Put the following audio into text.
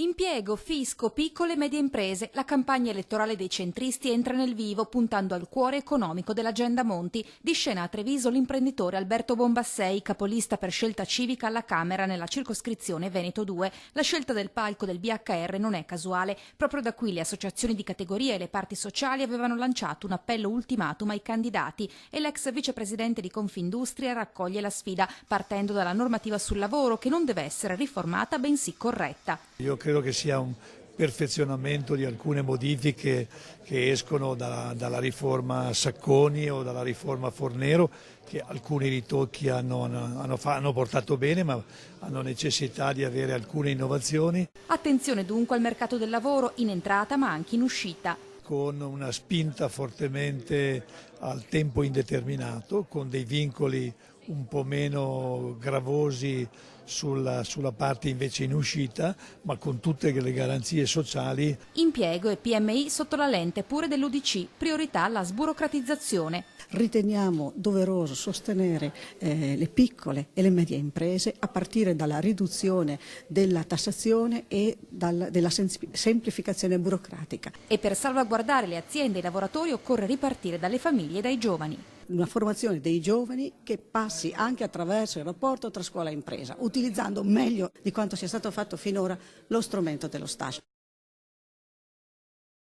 Impiego, fisco, piccole e medie imprese. La campagna elettorale dei centristi entra nel vivo puntando al cuore economico dell'agenda Monti. Di scena a Treviso l'imprenditore Alberto Bombassei, capolista per Scelta Civica alla Camera nella circoscrizione Veneto 2. La scelta del palco del BHR non è casuale. Proprio da qui le associazioni di categoria e le parti sociali avevano lanciato un appello ultimatum ai candidati e l'ex vicepresidente di Confindustria raccoglie la sfida partendo dalla normativa sul lavoro che non deve essere riformata bensì corretta. Io credo che sia un perfezionamento di alcune modifiche che escono dalla riforma Sacconi o dalla riforma Fornero, che alcuni ritocchi hanno portato bene, ma hanno necessità di avere alcune innovazioni. Attenzione dunque al mercato del lavoro in entrata ma anche in uscita. Con una spinta fortemente al tempo indeterminato, con dei vincoli un po' meno gravosi sulla parte invece in uscita, ma con tutte le garanzie sociali. Impiego e PMI sotto la lente pure dell'UDC, priorità alla sburocratizzazione. Riteniamo doveroso sostenere le piccole e le medie imprese a partire dalla riduzione della tassazione e della semplificazione burocratica. E per salvaguardare le aziende e i lavoratori occorre ripartire dalle famiglie e dai giovani. Una formazione dei giovani che passi anche attraverso il rapporto tra scuola e impresa, utilizzando meglio di quanto sia stato fatto finora lo strumento dello stage.